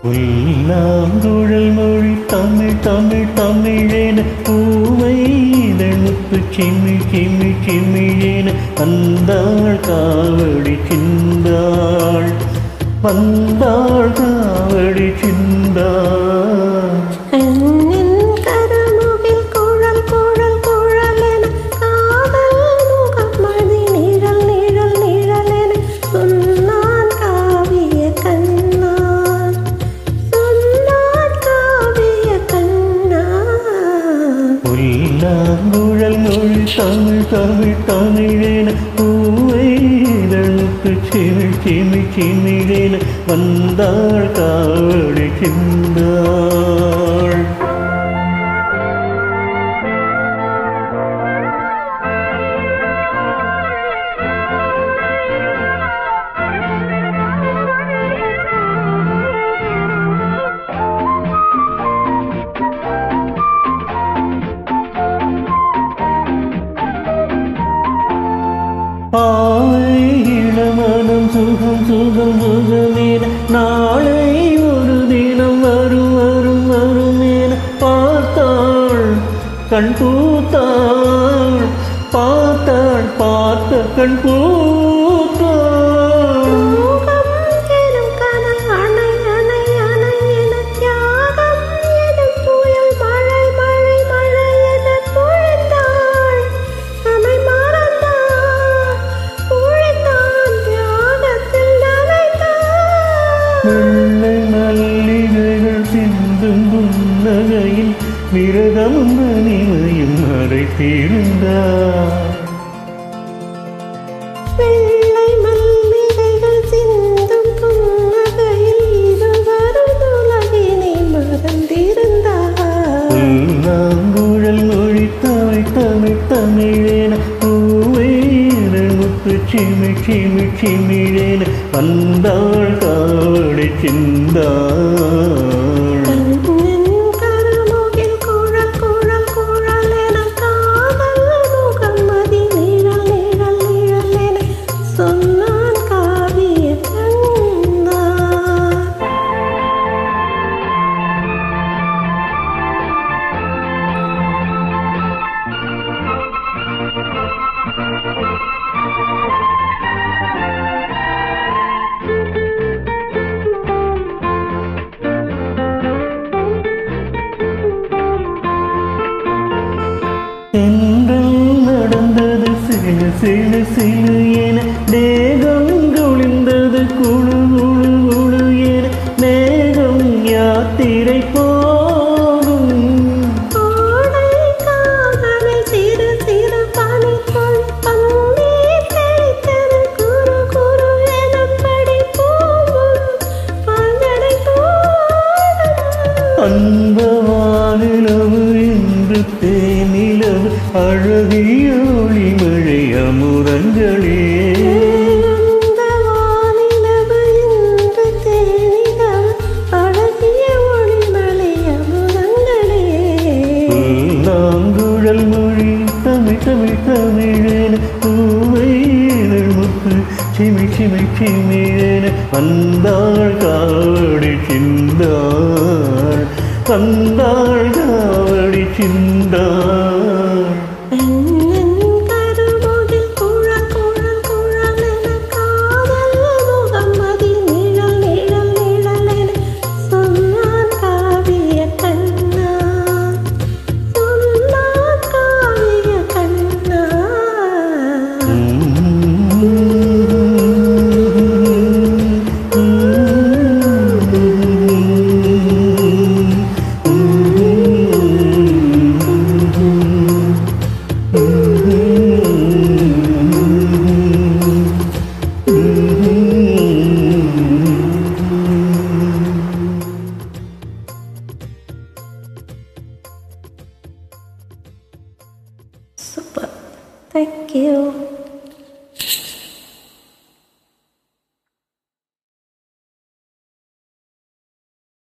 புல்லாங்குழல் மொழி தமிழ் தமிழ் தமிழென பூவை இதழுக்கு சிமி சிமி சிமிழென வந்தாள் காவடி சிந்தாள் வந்தாள் காவடி சிந்தாள். புல்லாங்குழல் மொழி தமிழ் தமிழ் தமிழென பூவை இதழுக்கு சிமி சிமி சிமிழென வந்தாள் காவடி சிந்தாள். இளமனம் சுகம் சுகம் சுகமேன நாளை ஒரு தினம் வரும் வரும் வரும் என பார்த்தாள் கண் பூத்தாள் பார்த்தாள் பார்த்த கண் பூத்தாள். வெள்ளை மல்லிகைகள் சிந்தும் புன்னகையில் விரதமும் தனிமையும் மறைத்திருந்தார். வெள்ளை மல்லிகைகள் சிந்தும் புன்னகையில் இருவரும் உலகினை மறந்திருந்தார். புல்லாங்குழல் மொழி தமிழ் தமிழ் தமிழென பூவை இதழுக்கு சிமி சிமி சிமிழென வந்தாள் காவடி சிந்தாள். கருமுகில் குழல் குழல் குழல் என காதல் முகம்மதி நிழல் நிழல் நிழல் என சொன்னான் காவிய கண்ணார். தென்றல் நடந்தது சிலு சிலு சிலு என தேகம் குளிர்ந்தது குழு குழு குழு என மேகம் யாத்திரை போகும். கோடை காதலில் சிறு சிறு பனித்துளி பன்னீர் தெளித்தது குறு குறு எனப்படி போகும் பஞ்சடை போடும். அன்பவானிலவு இன்று தேனிலவு அழகிய ஒளிமழை அமுதங்களே. அந்த வானிலவு இன்று தேனிலவு அழகிய ஒளிமலை அமுதங்களே. புல்லாங்குழல் மொழி தமிழ் தமிழ் தமிழென பூவை இதழுக்கு சிமி சிமி சிமிழென வந்தாள் காவடி சிந்தாள் வந்தாள் காவடி சிந்தாள். கருமுகில் குழல் குழல் குழல் என காதல் முகம்மதி நிழல் நிழல் நிழல் என சொன்னான் காவிய கண்ணார் சொன்னான் காவிய கண்ணார். Super. Thank you.